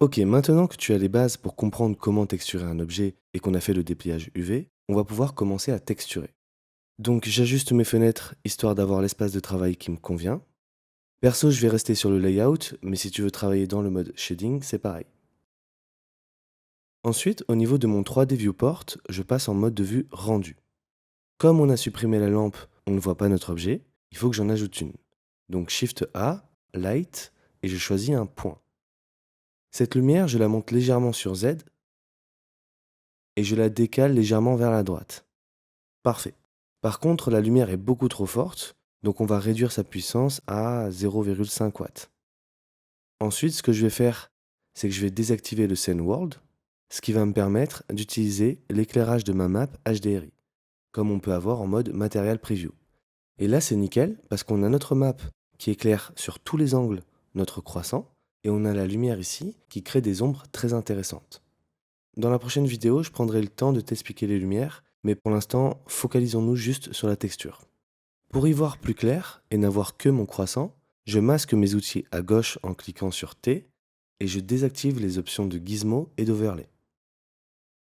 Ok, maintenant que tu as les bases pour comprendre comment texturer un objet et qu'on a fait le dépliage UV, on va pouvoir commencer à texturer. Donc j'ajuste mes fenêtres histoire d'avoir l'espace de travail qui me convient. Perso, je vais rester sur le layout, mais si tu veux travailler dans le mode shading, c'est pareil. Ensuite, au niveau de mon 3D viewport, je passe en mode de vue rendu. Comme on a supprimé la lampe, on ne voit pas notre objet, il faut que j'en ajoute une. Donc Shift A, Light, et je choisis un point. Cette lumière, je la monte légèrement sur Z et je la décale légèrement vers la droite. Parfait. Par contre, la lumière est beaucoup trop forte, donc on va réduire sa puissance à 0,5 watts. Ensuite, ce que je vais faire, c'est que je vais désactiver le Scene World, ce qui va me permettre d'utiliser l'éclairage de ma map HDRI, comme on peut avoir en mode Material Preview. Et là, c'est nickel, parce qu'on a notre map qui éclaire sur tous les angles notre croissant, et on a la lumière ici qui crée des ombres très intéressantes. Dans la prochaine vidéo, je prendrai le temps de t'expliquer les lumières, mais pour l'instant, focalisons-nous juste sur la texture. Pour y voir plus clair et n'avoir que mon croissant, je masque mes outils à gauche en cliquant sur T et je désactive les options de gizmo et d'overlay.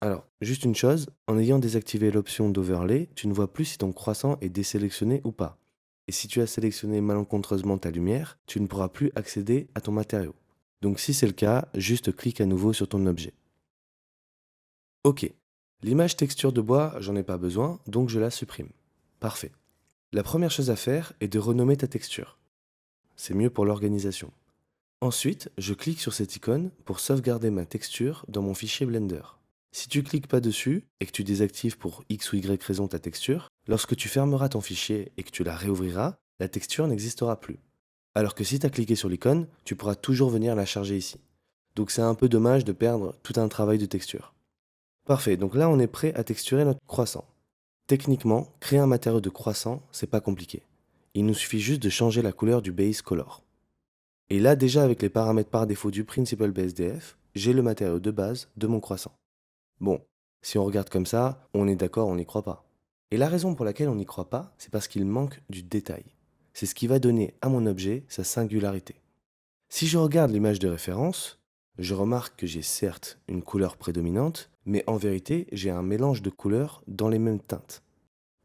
Alors, juste une chose, en ayant désactivé l'option d'overlay, tu ne vois plus si ton croissant est désélectionné ou pas. Et si tu as sélectionné malencontreusement ta lumière, tu ne pourras plus accéder à ton matériau. Donc si c'est le cas, juste clique à nouveau sur ton objet. Ok, l'image texture de bois, j'en ai pas besoin, donc je la supprime. Parfait. La première chose à faire est de renommer ta texture. C'est mieux pour l'organisation. Ensuite, je clique sur cette icône pour sauvegarder ma texture dans mon fichier Blender. Si tu cliques pas dessus et que tu désactives pour X ou Y raison ta texture, lorsque tu fermeras ton fichier et que tu la réouvriras, la texture n'existera plus. Alors que si tu as cliqué sur l'icône, tu pourras toujours venir la charger ici. Donc c'est un peu dommage de perdre tout un travail de texture. Parfait, donc là on est prêt à texturer notre croissant. Techniquement, créer un matériau de croissant, c'est pas compliqué. Il nous suffit juste de changer la couleur du base color. Et là, déjà avec les paramètres par défaut du Principal BSDF, j'ai le matériau de base de mon croissant. Bon, si on regarde comme ça, on est d'accord, on n'y croit pas. Et la raison pour laquelle on n'y croit pas, c'est parce qu'il manque du détail. C'est ce qui va donner à mon objet sa singularité. Si je regarde l'image de référence, je remarque que j'ai certes une couleur prédominante, mais en vérité, j'ai un mélange de couleurs dans les mêmes teintes.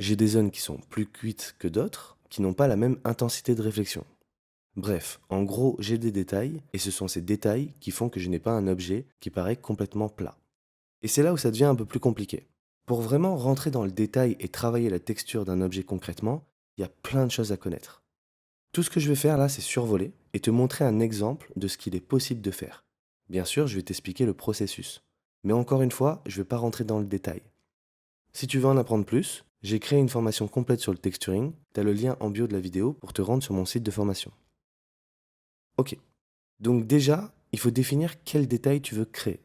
J'ai des zones qui sont plus cuites que d'autres, qui n'ont pas la même intensité de réflexion. Bref, en gros, j'ai des détails, et ce sont ces détails qui font que je n'ai pas un objet qui paraît complètement plat. Et c'est là où ça devient un peu plus compliqué. Pour vraiment rentrer dans le détail et travailler la texture d'un objet concrètement, il y a plein de choses à connaître. Tout ce que je vais faire là, c'est survoler et te montrer un exemple de ce qu'il est possible de faire. Bien sûr, je vais t'expliquer le processus. Mais encore une fois, je ne vais pas rentrer dans le détail. Si tu veux en apprendre plus, j'ai créé une formation complète sur le texturing. Tu as le lien en bio de la vidéo pour te rendre sur mon site de formation. Ok, donc déjà, il faut définir quel détail tu veux créer.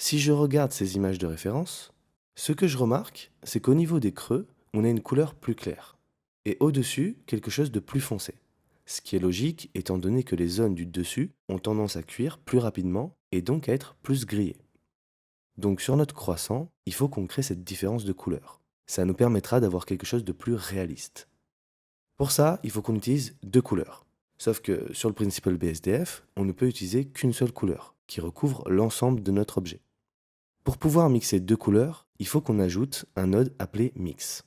Si je regarde ces images de référence, ce que je remarque, c'est qu'au niveau des creux, on a une couleur plus claire. Et au-dessus, quelque chose de plus foncé. Ce qui est logique étant donné que les zones du dessus ont tendance à cuire plus rapidement et donc à être plus grillées. Donc sur notre croissant, il faut qu'on crée cette différence de couleur. Ça nous permettra d'avoir quelque chose de plus réaliste. Pour ça, il faut qu'on utilise deux couleurs. Sauf que sur le Principal BSDF, on ne peut utiliser qu'une seule couleur, qui recouvre l'ensemble de notre objet. Pour pouvoir mixer deux couleurs, il faut qu'on ajoute un node appelé Mix.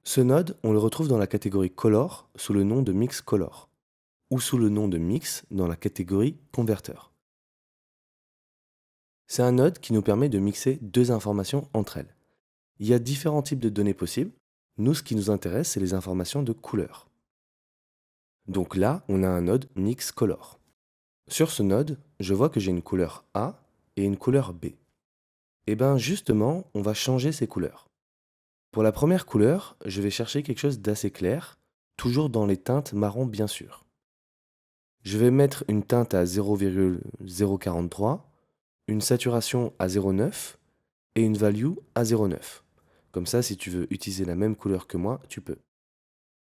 Ce node, on le retrouve dans la catégorie Color sous le nom de Mix Color, ou sous le nom de Mix dans la catégorie Converter. C'est un node qui nous permet de mixer deux informations entre elles. Il y a différents types de données possibles. Nous, ce qui nous intéresse, c'est les informations de couleur. Donc là, on a un node Mix Color. Sur ce node, je vois que j'ai une couleur A et une couleur B. Et bien justement, on va changer ces couleurs. Pour la première couleur, je vais chercher quelque chose d'assez clair, toujours dans les teintes marron bien sûr. Je vais mettre une teinte à 0,043, une saturation à 0,9 et une value à 0,9. Comme ça, si tu veux utiliser la même couleur que moi, tu peux.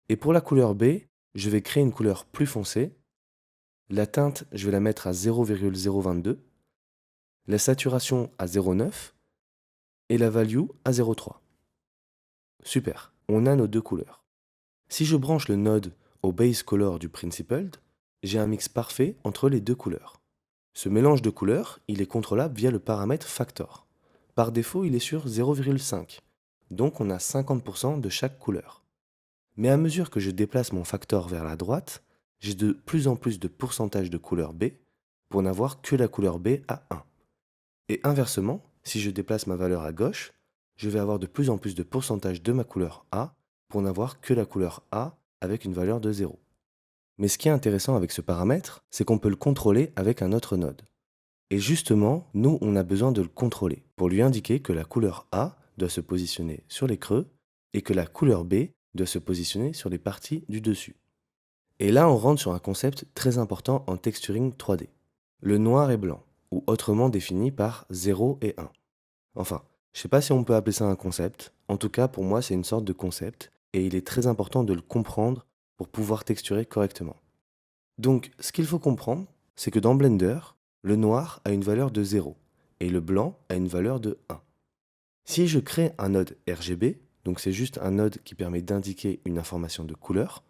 Et pour la couleur B, je vais créer une couleur plus foncée. La teinte, je vais la mettre à 0,022, la saturation à 0,9 et la value à 0,3. Super, on a nos deux couleurs. Si je branche le node au base color du principled, j'ai un mix parfait entre les deux couleurs. Ce mélange de couleurs, il est contrôlable via le paramètre factor. Par défaut, il est sur 0,5. Donc on a 50% de chaque couleur. Mais à mesure que je déplace mon factor vers la droite, j'ai de plus en plus de pourcentage de couleur B pour n'avoir que la couleur B à 1. Et inversement, si je déplace ma valeur à gauche, je vais avoir de plus en plus de pourcentage de ma couleur A pour n'avoir que la couleur A avec une valeur de 0. Mais ce qui est intéressant avec ce paramètre, c'est qu'on peut le contrôler avec un autre node. Et justement, nous, on a besoin de le contrôler pour lui indiquer que la couleur A doit se positionner sur les creux et que la couleur B doit se positionner sur les parties du dessus. Et là, on rentre sur un concept très important en texturing 3D. Le noir et blanc, ou autrement défini par 0 et 1. Enfin, je ne sais pas si on peut appeler ça un concept. En tout cas, pour moi, c'est une sorte de concept et il est très important de le comprendre pour pouvoir texturer correctement. Donc, ce qu'il faut comprendre, c'est que dans Blender, le noir a une valeur de 0 et le blanc a une valeur de 1. Si je crée un node RGB, donc c'est juste un node qui permet d'indiquer une information de couleur,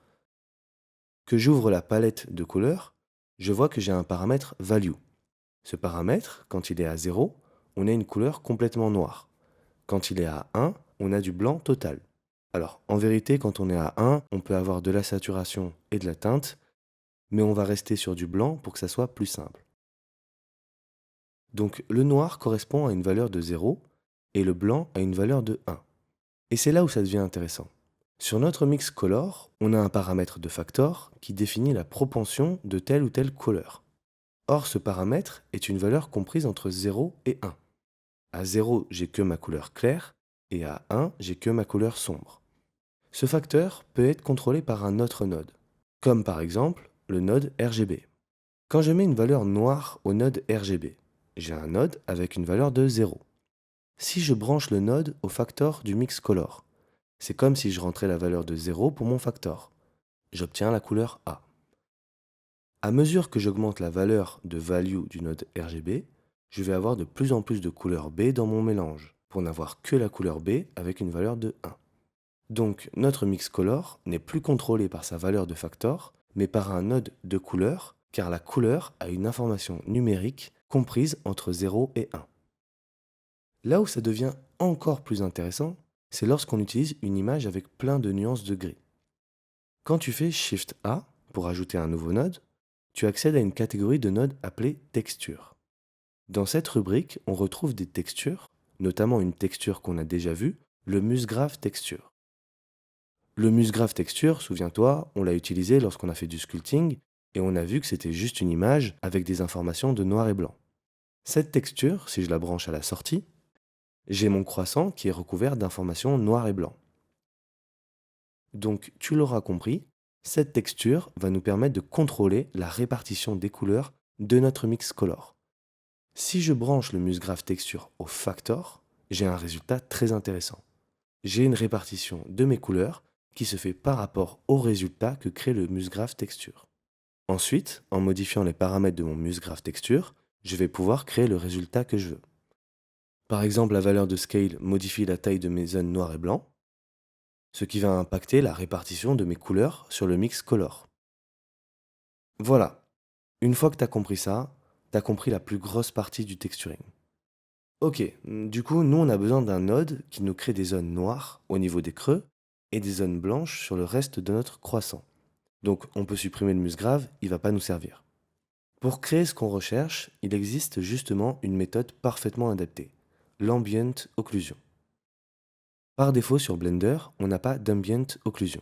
que j'ouvre la palette de couleurs, je vois que j'ai un paramètre value. Ce paramètre, quand il est à 0, on a une couleur complètement noire. Quand il est à 1, on a du blanc total. Alors, en vérité, quand on est à 1, on peut avoir de la saturation et de la teinte, mais on va rester sur du blanc pour que ça soit plus simple. Donc, le noir correspond à une valeur de 0 et le blanc à une valeur de 1. Et c'est là où ça devient intéressant. Sur notre mix color, on a un paramètre de factor qui définit la propension de telle ou telle couleur. Or, ce paramètre est une valeur comprise entre 0 et 1. À 0, j'ai que ma couleur claire, et à 1, j'ai que ma couleur sombre. Ce facteur peut être contrôlé par un autre node, comme par exemple le node RGB. Quand je mets une valeur noire au node RGB, j'ai un node avec une valeur de 0. Si je branche le node au factor du mix color, c'est comme si je rentrais la valeur de 0 pour mon factor. J'obtiens la couleur A. À mesure que j'augmente la valeur de value du node RGB, je vais avoir de plus en plus de couleur B dans mon mélange, pour n'avoir que la couleur B avec une valeur de 1. Donc notre mix color n'est plus contrôlé par sa valeur de factor, mais par un node de couleur, car la couleur a une information numérique comprise entre 0 et 1. Là où ça devient encore plus intéressant, c'est lorsqu'on utilise une image avec plein de nuances de gris. Quand tu fais Shift A pour ajouter un nouveau node, tu accèdes à une catégorie de nodes appelée texture. Dans cette rubrique, on retrouve des textures, notamment une texture qu'on a déjà vue, le Musgrave Texture. Le Musgrave Texture, souviens-toi, on l'a utilisé lorsqu'on a fait du sculpting et on a vu que c'était juste une image avec des informations de noir et blanc. Cette texture, si je la branche à la sortie, j'ai mon croissant qui est recouvert d'informations noir et blanc. Donc, tu l'auras compris, cette texture va nous permettre de contrôler la répartition des couleurs de notre mix color. Si je branche le Musgrave Texture au factor, j'ai un résultat très intéressant. J'ai une répartition de mes couleurs qui se fait par rapport au résultat que crée le Musgrave Texture. Ensuite, en modifiant les paramètres de mon Musgrave Texture, je vais pouvoir créer le résultat que je veux. Par exemple, la valeur de scale modifie la taille de mes zones noires et blancs, ce qui va impacter la répartition de mes couleurs sur le mix color. Voilà, une fois que tu as compris ça, tu as compris la plus grosse partie du texturing. Ok, du coup, nous on a besoin d'un node qui nous crée des zones noires au niveau des creux et des zones blanches sur le reste de notre croissant. Donc on peut supprimer le musgrave, il ne va pas nous servir. Pour créer ce qu'on recherche, il existe justement une méthode parfaitement adaptée, l'ambient occlusion. Par défaut sur Blender, on n'a pas d'ambient occlusion.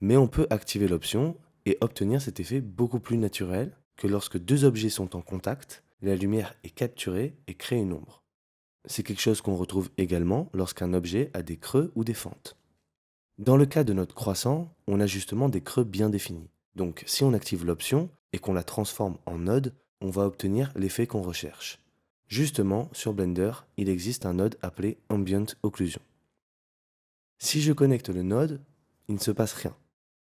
Mais on peut activer l'option et obtenir cet effet beaucoup plus naturel que lorsque deux objets sont en contact, la lumière est capturée et crée une ombre. C'est quelque chose qu'on retrouve également lorsqu'un objet a des creux ou des fentes. Dans le cas de notre croissant, on a justement des creux bien définis. Donc si on active l'option et qu'on la transforme en node, on va obtenir l'effet qu'on recherche. Justement, sur Blender, il existe un node appelé Ambient Occlusion. Si je connecte le node, il ne se passe rien.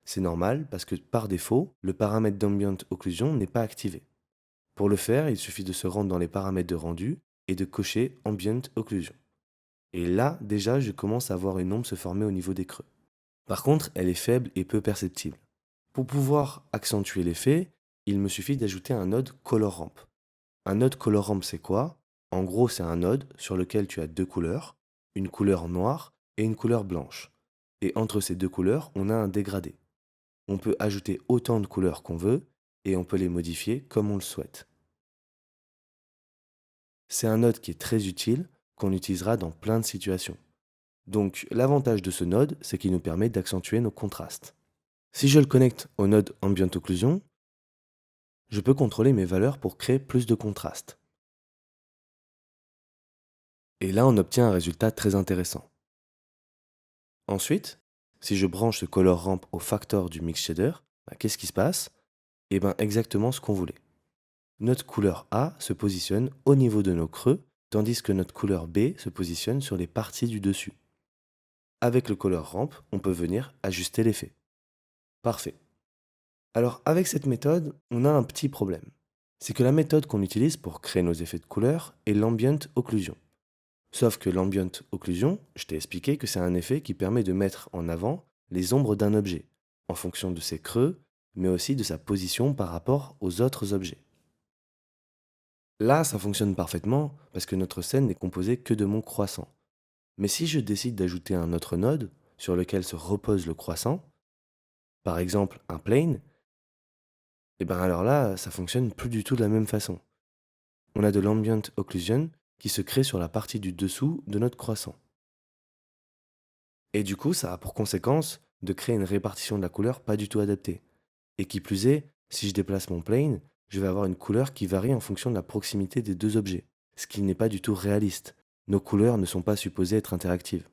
C'est normal parce que par défaut, le paramètre d'Ambient Occlusion n'est pas activé. Pour le faire, il suffit de se rendre dans les paramètres de rendu et de cocher Ambient Occlusion. Et là, déjà, je commence à voir une ombre se former au niveau des creux. Par contre, elle est faible et peu perceptible. Pour pouvoir accentuer l'effet, il me suffit d'ajouter un node Color Ramp. Un node color ramp, c'est quoi? En gros, c'est un node sur lequel tu as deux couleurs, une couleur noire et une couleur blanche. Et entre ces deux couleurs, on a un dégradé. On peut ajouter autant de couleurs qu'on veut et on peut les modifier comme on le souhaite. C'est un node qui est très utile, qu'on utilisera dans plein de situations. Donc l'avantage de ce node, c'est qu'il nous permet d'accentuer nos contrastes. Si je le connecte au node Ambient Occlusion, je peux contrôler mes valeurs pour créer plus de contraste. Et là, on obtient un résultat très intéressant. Ensuite, si je branche ce color ramp au factor du mix shader, qu'est-ce qui se passe? Eh bien exactement ce qu'on voulait. Notre couleur A se positionne au niveau de nos creux, tandis que notre couleur B se positionne sur les parties du dessus. Avec le color ramp, on peut venir ajuster l'effet. Parfait. Alors avec cette méthode, on a un petit problème. C'est que la méthode qu'on utilise pour créer nos effets de couleur est l'ambient occlusion. Sauf que l'ambient occlusion, je t'ai expliqué que c'est un effet qui permet de mettre en avant les ombres d'un objet, en fonction de ses creux, mais aussi de sa position par rapport aux autres objets. Là, ça fonctionne parfaitement parce que notre scène n'est composée que de mon croissant. Mais si je décide d'ajouter un autre node sur lequel se repose le croissant, par exemple un plane, et bien alors là, ça fonctionne plus du tout de la même façon. On a de l'ambient occlusion qui se crée sur la partie du dessous de notre croissant. Et du coup, ça a pour conséquence de créer une répartition de la couleur pas du tout adaptée. Et qui plus est, si je déplace mon plane, je vais avoir une couleur qui varie en fonction de la proximité des deux objets, ce qui n'est pas du tout réaliste. Nos couleurs ne sont pas supposées être interactives.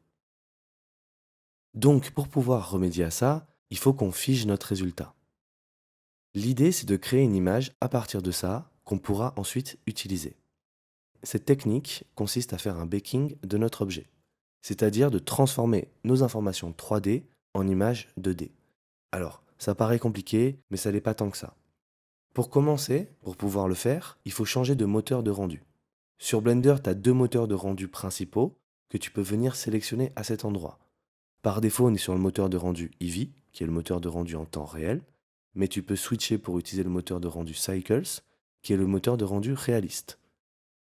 Donc, pour pouvoir remédier à ça, il faut qu'on fige notre résultat. L'idée, c'est de créer une image à partir de ça qu'on pourra ensuite utiliser. Cette technique consiste à faire un baking de notre objet, c'est-à-dire de transformer nos informations 3D en images 2D. Alors, ça paraît compliqué, mais ça n'est pas tant que ça. Pour commencer, pour pouvoir le faire, il faut changer de moteur de rendu. Sur Blender, tu as deux moteurs de rendu principaux que tu peux venir sélectionner à cet endroit. Par défaut, on est sur le moteur de rendu Eevee, qui est le moteur de rendu en temps réel, mais tu peux switcher pour utiliser le moteur de rendu Cycles, qui est le moteur de rendu réaliste.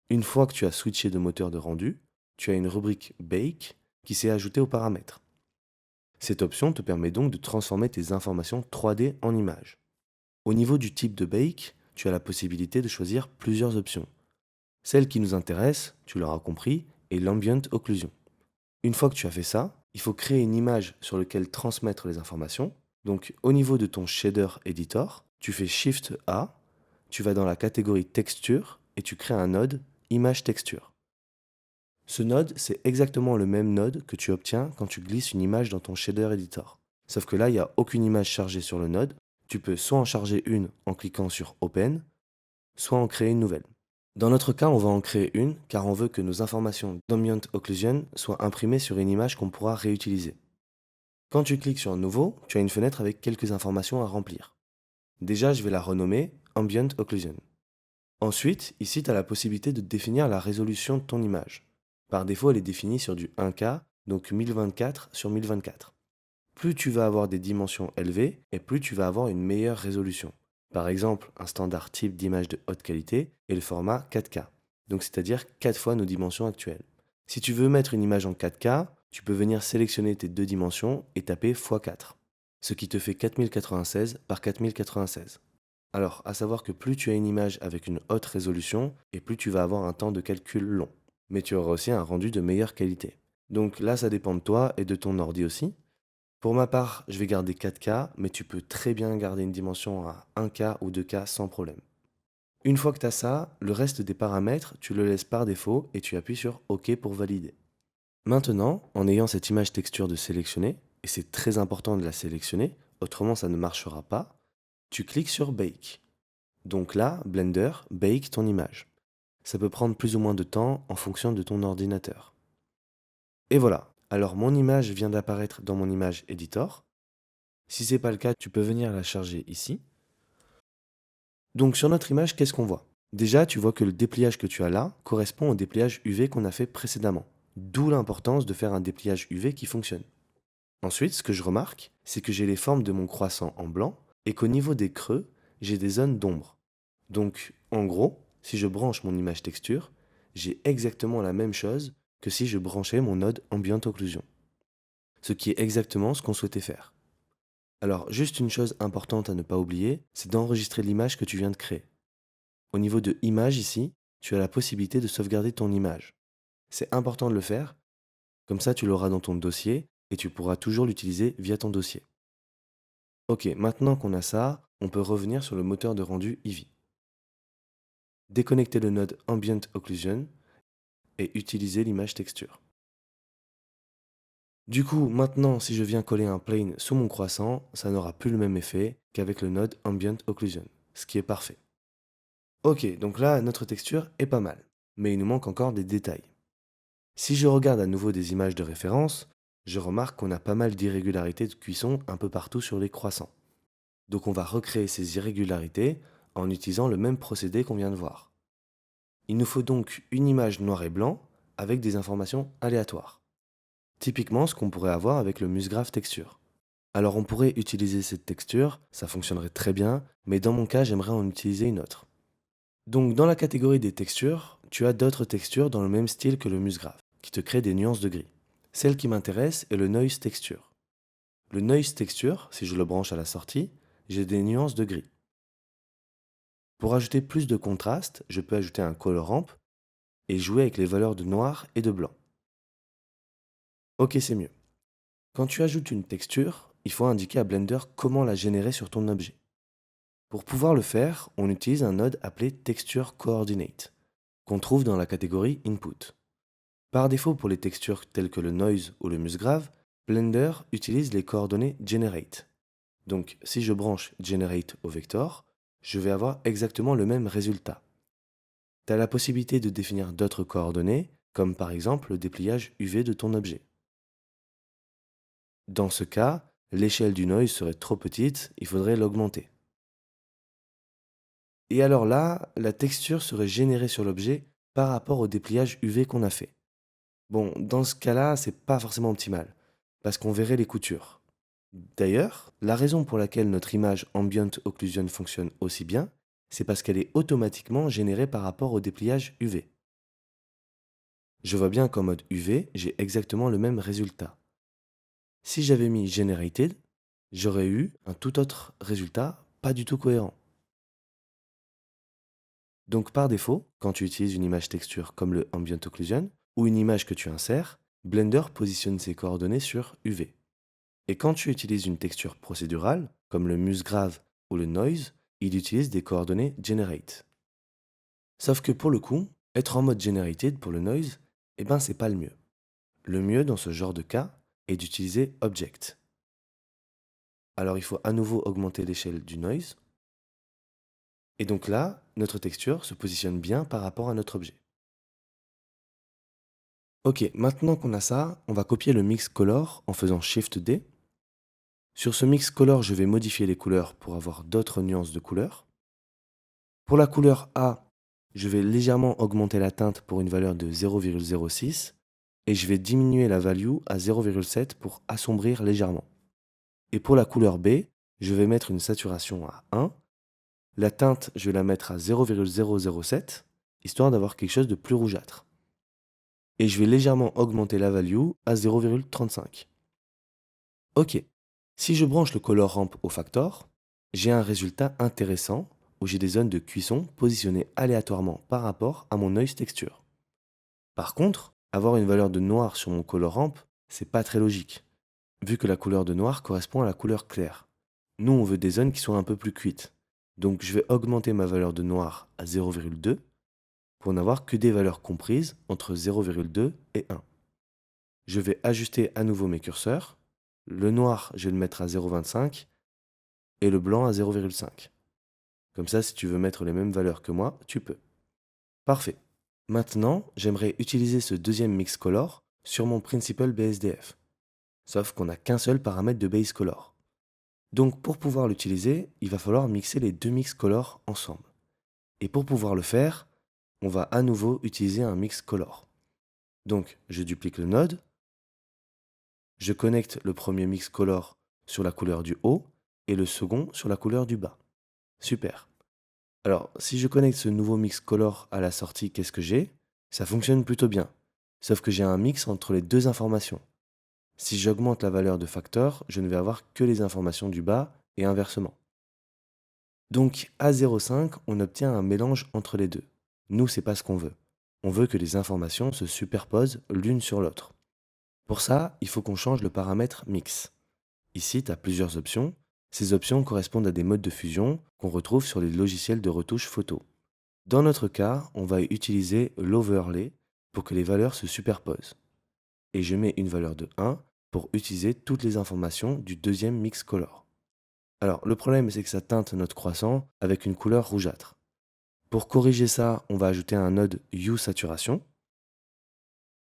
Une fois que tu as switché de moteur de rendu, tu as une rubrique Bake qui s'est ajoutée aux paramètres. Cette option te permet donc de transformer tes informations 3D en images. Au niveau du type de Bake, tu as la possibilité de choisir plusieurs options. Celle qui nous intéresse, tu l'auras compris, est l'Ambient Occlusion. Une fois que tu as fait ça, il faut créer une image sur laquelle transmettre les informations. Donc au niveau de ton shader editor, tu fais Shift A, tu vas dans la catégorie texture et tu crées un node image texture. Ce node, c'est exactement le même node que tu obtiens quand tu glisses une image dans ton shader editor. Sauf que là, il n'y a aucune image chargée sur le node. Tu peux soit en charger une en cliquant sur Open, soit en créer une nouvelle. Dans notre cas, on va en créer une car on veut que nos informations d'Ambient Occlusion soient imprimées sur une image qu'on pourra réutiliser. Quand tu cliques sur Nouveau, tu as une fenêtre avec quelques informations à remplir. Déjà, je vais la renommer Ambient Occlusion. Ensuite, ici, tu as la possibilité de définir la résolution de ton image. Par défaut, elle est définie sur du 1K, donc 1024 sur 1024. Plus tu vas avoir des dimensions élevées, et plus tu vas avoir une meilleure résolution. Par exemple, un standard type d'image de haute qualité est le format 4K, donc c'est-à-dire 4 fois nos dimensions actuelles. Si tu veux mettre une image en 4K, tu peux venir sélectionner tes deux dimensions et taper x4, ce qui te fait 4096 par 4096. Alors, à savoir que plus tu as une image avec une haute résolution, et plus tu vas avoir un temps de calcul long. Mais tu auras aussi un rendu de meilleure qualité. Donc là, ça dépend de toi et de ton ordi aussi. Pour ma part, je vais garder 4K, mais tu peux très bien garder une dimension à 1K ou 2K sans problème. Une fois que tu as ça, le reste des paramètres, tu le laisses par défaut et tu appuies sur OK pour valider. Maintenant, en ayant cette image texture de sélectionner, et c'est très important de la sélectionner, autrement ça ne marchera pas, tu cliques sur Bake. Donc là, Blender bake ton image. Ça peut prendre plus ou moins de temps en fonction de ton ordinateur. Et voilà, alors mon image vient d'apparaître dans mon image editor. Si ce n'est pas le cas, tu peux venir la charger ici. Donc sur notre image, qu'est-ce qu'on voit? Déjà, tu vois que le dépliage que tu as là correspond au dépliage UV qu'on a fait précédemment. D'où l'importance de faire un dépliage UV qui fonctionne. Ensuite, ce que je remarque, c'est que j'ai les formes de mon croissant en blanc et qu'au niveau des creux, j'ai des zones d'ombre. Donc, en gros, si je branche mon image texture, j'ai exactement la même chose que si je branchais mon node Ambient Occlusion. Ce qui est exactement ce qu'on souhaitait faire. Alors, juste une chose importante à ne pas oublier, c'est d'enregistrer l'image que tu viens de créer. Au niveau de image ici, tu as la possibilité de sauvegarder ton image. C'est important de le faire, comme ça tu l'auras dans ton dossier et tu pourras toujours l'utiliser via ton dossier. Ok, maintenant qu'on a ça, on peut revenir sur le moteur de rendu Eevee. Déconnecter le node Ambient Occlusion et utiliser l'image texture. Du coup, maintenant, si je viens coller un plane sous mon croissant, ça n'aura plus le même effet qu'avec le node Ambient Occlusion, ce qui est parfait. Ok, donc là, notre texture est pas mal, mais il nous manque encore des détails. Si je regarde à nouveau des images de référence, je remarque qu'on a pas mal d'irrégularités de cuisson un peu partout sur les croissants. Donc on va recréer ces irrégularités en utilisant le même procédé qu'on vient de voir. Il nous faut donc une image noir et blanc avec des informations aléatoires. Typiquement ce qu'on pourrait avoir avec le Musgraph Texture. Alors on pourrait utiliser cette texture, ça fonctionnerait très bien, mais dans mon cas j'aimerais en utiliser une autre. Donc dans la catégorie des textures, tu as d'autres textures dans le même style que le Musgraph, qui te créent des nuances de gris. Celle qui m'intéresse est le Noise Texture. Le Noise Texture, si je le branche à la sortie, j'ai des nuances de gris. Pour ajouter plus de contraste, je peux ajouter un Color Ramp et jouer avec les valeurs de noir et de blanc. Ok, c'est mieux. Quand tu ajoutes une texture, il faut indiquer à Blender comment la générer sur ton objet. Pour pouvoir le faire, on utilise un node appelé Texture Coordinate, qu'on trouve dans la catégorie Input. Par défaut pour les textures telles que le Noise ou le Musgrave, Blender utilise les coordonnées Generate. Donc si je branche Generate au vector, je vais avoir exactement le même résultat. Tu as la possibilité de définir d'autres coordonnées, comme par exemple le dépliage UV de ton objet. Dans ce cas, l'échelle du noise serait trop petite, il faudrait l'augmenter. Et alors là, la texture serait générée sur l'objet par rapport au dépliage UV qu'on a fait. Bon, dans ce cas-là, c'est pas forcément optimal, parce qu'on verrait les coutures. D'ailleurs, la raison pour laquelle notre image Ambient Occlusion fonctionne aussi bien, c'est parce qu'elle est automatiquement générée par rapport au dépliage UV. Je vois bien qu'en mode UV, j'ai exactement le même résultat. Si j'avais mis Generated, j'aurais eu un tout autre résultat pas du tout cohérent. Donc par défaut, quand tu utilises une image texture comme le Ambient Occlusion ou une image que tu insères, Blender positionne ses coordonnées sur UV. Et quand tu utilises une texture procédurale, comme le Musgrave ou le Noise, il utilise des coordonnées Generate. Sauf que pour le coup, être en mode Generated pour le Noise, eh ben c'est pas le mieux. Le mieux dans ce genre de cas est d'utiliser Object. Alors il faut à nouveau augmenter l'échelle du Noise. Et donc là, notre texture se positionne bien par rapport à notre objet. Ok, maintenant qu'on a ça, on va copier le mix color en faisant Shift D. Sur ce mix color, je vais modifier les couleurs pour avoir d'autres nuances de couleurs. Pour la couleur A, je vais légèrement augmenter la teinte pour une valeur de 0,06 et je vais diminuer la value à 0,7 pour assombrir légèrement. Et pour la couleur B, je vais mettre une saturation à 1. La teinte, je vais la mettre à 0,007, histoire d'avoir quelque chose de plus rougeâtre. Et je vais légèrement augmenter la value à 0,35. Ok, si je branche le color ramp au factor, j'ai un résultat intéressant où j'ai des zones de cuisson positionnées aléatoirement par rapport à mon noise texture. Par contre, avoir une valeur de noir sur mon color ramp, c'est pas très logique, vu que la couleur de noir correspond à la couleur claire. Nous, on veut des zones qui sont un peu plus cuites. Donc je vais augmenter ma valeur de noir à 0,2 pour n'avoir que des valeurs comprises entre 0,2 et 1. Je vais ajuster à nouveau mes curseurs. Le noir, je vais le mettre à 0,25 et le blanc à 0,5. Comme ça, si tu veux mettre les mêmes valeurs que moi, tu peux. Parfait. Maintenant, j'aimerais utiliser ce deuxième mix color sur mon principal BSDF. Sauf qu'on n'a qu'un seul paramètre de base color. Donc pour pouvoir l'utiliser, il va falloir mixer les deux mix color ensemble. Et pour pouvoir le faire, on va à nouveau utiliser un mix color. Donc je duplique le node, je connecte le premier mix color sur la couleur du haut et le second sur la couleur du bas. Super. Alors, si je connecte ce nouveau mix color à la sortie, qu'est-ce que j'ai? Ça fonctionne plutôt bien. Sauf que j'ai un mix entre les deux informations. Si j'augmente la valeur de factor, je ne vais avoir que les informations du bas et inversement. Donc à 0,5, on obtient un mélange entre les deux. Nous, c'est pas ce qu'on veut. On veut que les informations se superposent l'une sur l'autre. Pour ça, il faut qu'on change le paramètre mix. Ici, tu as plusieurs options. Ces options correspondent à des modes de fusion qu'on retrouve sur les logiciels de retouche photo. Dans notre cas, on va utiliser l'overlay pour que les valeurs se superposent. Et je mets une valeur de 1 pour utiliser toutes les informations du deuxième mix color. Alors, le problème, c'est que ça teinte notre croissant avec une couleur rougeâtre. Pour corriger ça, on va ajouter un node Hue Saturation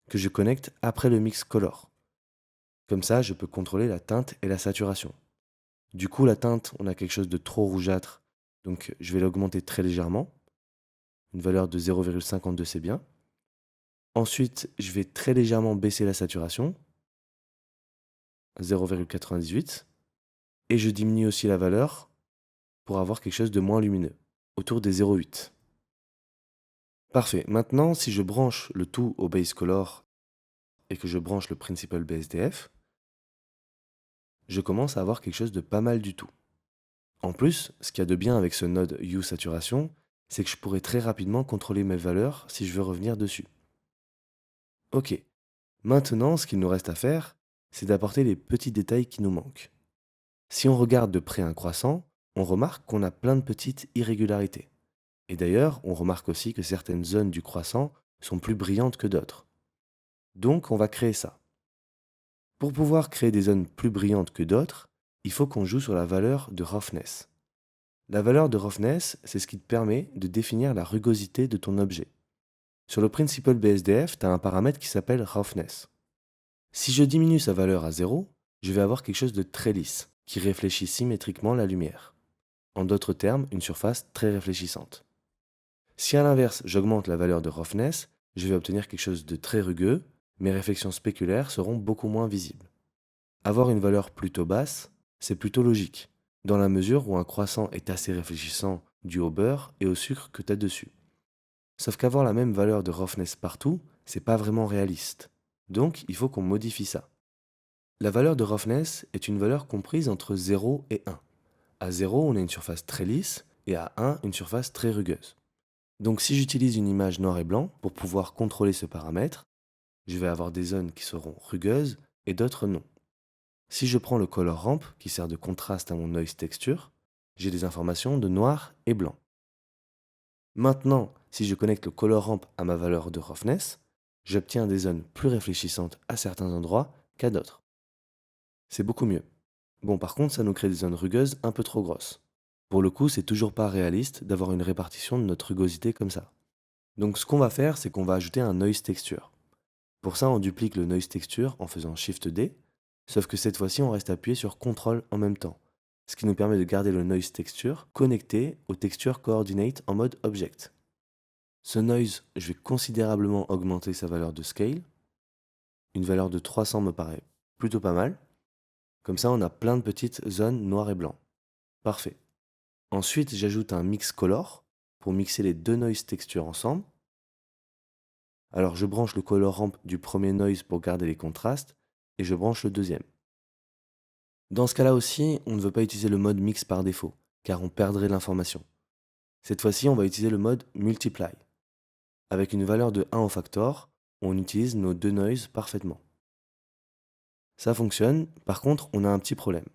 que je connecte après le mix color. Comme ça, je peux contrôler la teinte et la saturation. Du coup, la teinte, on a quelque chose de trop rougeâtre, donc je vais l'augmenter très légèrement. Une valeur de 0,52, c'est bien. Ensuite, je vais très légèrement baisser la saturation, à 0,98. Et je diminue aussi la valeur pour avoir quelque chose de moins lumineux, autour des 0,8. Parfait. Maintenant, si je branche le tout au base color et que je branche le principal BSDF, je commence à avoir quelque chose de pas mal du tout. En plus, ce qu'il y a de bien avec ce node Hue Saturation, c'est que je pourrais très rapidement contrôler mes valeurs si je veux revenir dessus. Ok. Maintenant, ce qu'il nous reste à faire, c'est d'apporter les petits détails qui nous manquent. Si on regarde de près un croissant, on remarque qu'on a plein de petites irrégularités. Et d'ailleurs, on remarque aussi que certaines zones du croissant sont plus brillantes que d'autres. Donc, on va créer ça. Pour pouvoir créer des zones plus brillantes que d'autres, il faut qu'on joue sur la valeur de roughness. La valeur de roughness, c'est ce qui te permet de définir la rugosité de ton objet. Sur le Principal BSDF, tu as un paramètre qui s'appelle roughness. Si je diminue sa valeur à 0, je vais avoir quelque chose de très lisse, qui réfléchit symétriquement la lumière. En d'autres termes, une surface très réfléchissante. Si à l'inverse, j'augmente la valeur de roughness, je vais obtenir quelque chose de très rugueux, mes réflexions spéculaires seront beaucoup moins visibles. Avoir une valeur plutôt basse, c'est plutôt logique, dans la mesure où un croissant est assez réfléchissant dû au beurre et au sucre que tu as dessus. Sauf qu'avoir la même valeur de roughness partout, c'est pas vraiment réaliste. Donc, il faut qu'on modifie ça. La valeur de roughness est une valeur comprise entre 0 et 1. À 0, on a une surface très lisse et à 1, une surface très rugueuse. Donc si j'utilise une image noir et blanc pour pouvoir contrôler ce paramètre, je vais avoir des zones qui seront rugueuses et d'autres non. Si je prends le color ramp qui sert de contraste à mon noise texture, j'ai des informations de noir et blanc. Maintenant, si je connecte le color ramp à ma valeur de roughness, j'obtiens des zones plus réfléchissantes à certains endroits qu'à d'autres. C'est beaucoup mieux. Bon, par contre, ça nous crée des zones rugueuses un peu trop grosses. Pour le coup, c'est toujours pas réaliste d'avoir une répartition de notre rugosité comme ça. Donc ce qu'on va faire, c'est qu'on va ajouter un noise texture. Pour ça, on duplique le noise texture en faisant Shift D, sauf que cette fois-ci, on reste appuyé sur CTRL en même temps, ce qui nous permet de garder le noise texture connecté au texture coordinate en mode object. Ce noise, je vais considérablement augmenter sa valeur de scale. Une valeur de 300 me paraît plutôt pas mal. Comme ça, on a plein de petites zones noires et blancs. Parfait. Ensuite, j'ajoute un mix color pour mixer les deux noise textures ensemble. Alors je branche le color ramp du premier noise pour garder les contrastes et je branche le deuxième. Dans ce cas-là aussi, on ne veut pas utiliser le mode mix par défaut, car on perdrait l'information. Cette fois-ci, on va utiliser le mode multiply. Avec une valeur de 1 au factor, on utilise nos deux noises parfaitement. Ça fonctionne, par contre, on a un petit problème.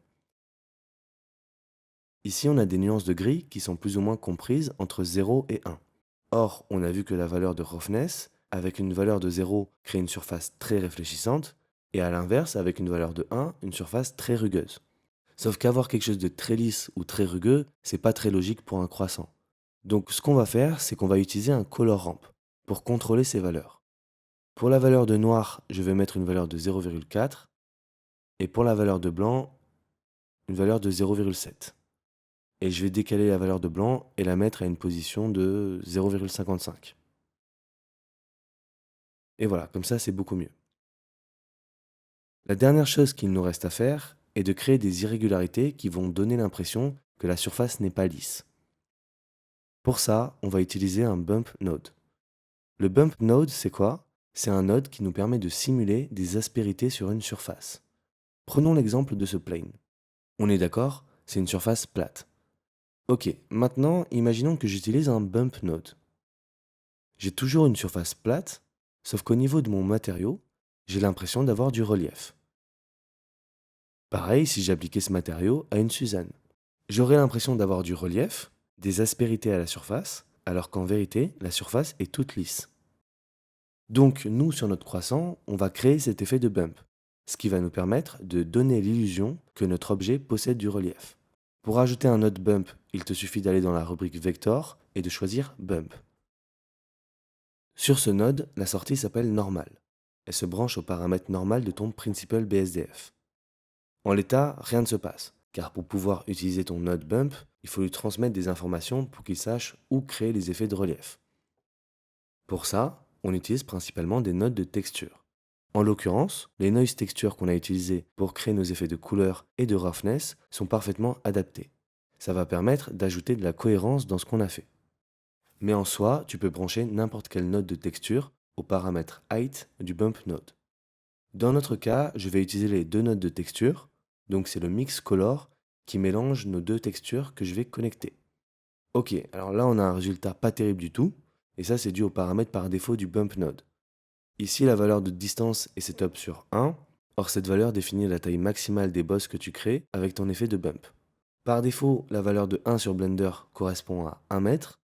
Ici, on a des nuances de gris qui sont plus ou moins comprises entre 0 et 1. Or, on a vu que la valeur de roughness, avec une valeur de 0, crée une surface très réfléchissante, et à l'inverse, avec une valeur de 1, une surface très rugueuse. Sauf qu'avoir quelque chose de très lisse ou très rugueux, c'est pas très logique pour un croissant. Donc ce qu'on va faire, c'est qu'on va utiliser un color ramp pour contrôler ces valeurs. Pour la valeur de noir, je vais mettre une valeur de 0,4, et pour la valeur de blanc, une valeur de 0,7. Et je vais décaler la valeur de blanc et la mettre à une position de 0,55. Et voilà, comme ça c'est beaucoup mieux. La dernière chose qu'il nous reste à faire est de créer des irrégularités qui vont donner l'impression que la surface n'est pas lisse. Pour ça, on va utiliser un bump node. Le bump node, c'est quoi? C'est un node qui nous permet de simuler des aspérités sur une surface. Prenons l'exemple de ce plane. On est d'accord? C'est une surface plate. Ok, maintenant, imaginons que j'utilise un bump node. J'ai toujours une surface plate, sauf qu'au niveau de mon matériau, j'ai l'impression d'avoir du relief. Pareil si j'appliquais ce matériau à une Suzanne. J'aurais l'impression d'avoir du relief, des aspérités à la surface, alors qu'en vérité, la surface est toute lisse. Donc, nous, sur notre croissant, on va créer cet effet de bump, ce qui va nous permettre de donner l'illusion que notre objet possède du relief. Pour ajouter un node bump, il te suffit d'aller dans la rubrique Vector et de choisir Bump. Sur ce node, la sortie s'appelle Normal. Elle se branche au paramètre normal de ton Principal BSDF. En l'état, rien ne se passe, car pour pouvoir utiliser ton node Bump, il faut lui transmettre des informations pour qu'il sache où créer les effets de relief. Pour ça, on utilise principalement des nodes de texture. En l'occurrence, les noise textures qu'on a utilisées pour créer nos effets de couleur et de roughness sont parfaitement adaptés. Ça va permettre d'ajouter de la cohérence dans ce qu'on a fait. Mais en soi, tu peux brancher n'importe quelle node de texture au paramètre height du bump node. Dans notre cas, je vais utiliser les deux nodes de texture, donc c'est le mix color qui mélange nos deux textures que je vais connecter. Ok, alors là on a un résultat pas terrible du tout, et ça c'est dû au paramètre par défaut du bump node. Ici la valeur de distance est setup sur 1, or cette valeur définit la taille maximale des bosses que tu crées avec ton effet de bump. Par défaut, la valeur de 1 sur Blender correspond à 1 mètre,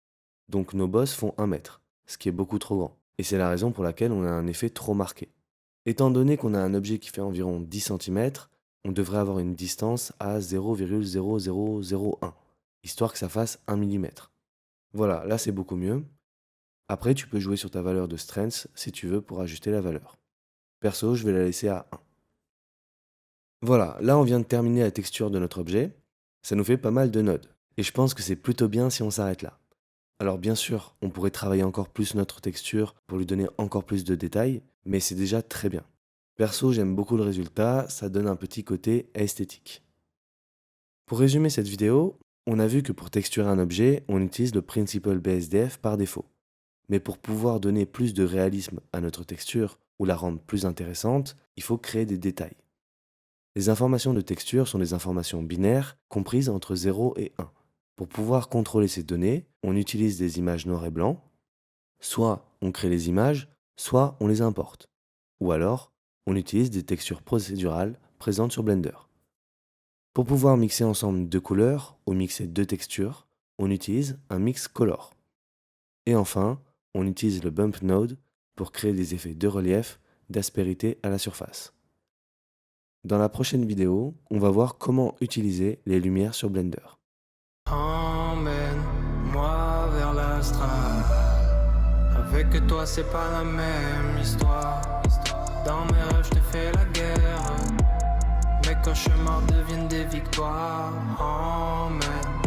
donc nos bosses font 1 mètre, ce qui est beaucoup trop grand. Et c'est la raison pour laquelle on a un effet trop marqué. Étant donné qu'on a un objet qui fait environ 10 cm, on devrait avoir une distance à 0,0001, histoire que ça fasse 1 mm. Voilà, là c'est beaucoup mieux. Après, tu peux jouer sur ta valeur de strength si tu veux pour ajuster la valeur. Perso, je vais la laisser à 1. Voilà, là on vient de terminer la texture de notre objet. Ça nous fait pas mal de nodes. Et je pense que c'est plutôt bien si on s'arrête là. Alors bien sûr, on pourrait travailler encore plus notre texture pour lui donner encore plus de détails, mais c'est déjà très bien. Perso, j'aime beaucoup le résultat, ça donne un petit côté esthétique. Pour résumer cette vidéo, on a vu que pour texturer un objet, on utilise le Principal BSDF par défaut. Mais pour pouvoir donner plus de réalisme à notre texture ou la rendre plus intéressante, il faut créer des détails. Les informations de texture sont des informations binaires comprises entre 0 et 1. Pour pouvoir contrôler ces données, on utilise des images noir et blanc. Soit on crée les images, soit on les importe. Ou alors, on utilise des textures procédurales présentes sur Blender. Pour pouvoir mixer ensemble deux couleurs ou mixer deux textures, on utilise un mix color. Et enfin, on utilise le bump node pour créer des effets de relief, d'aspérité à la surface. Dans la prochaine vidéo, on va voir comment utiliser les lumières sur Blender. Emmène-moi vers l'astral. Avec toi c'est pas la même histoire. Dans mes rêves je te fais la guerre. Mes cauchemars deviennent des victoires. Emmène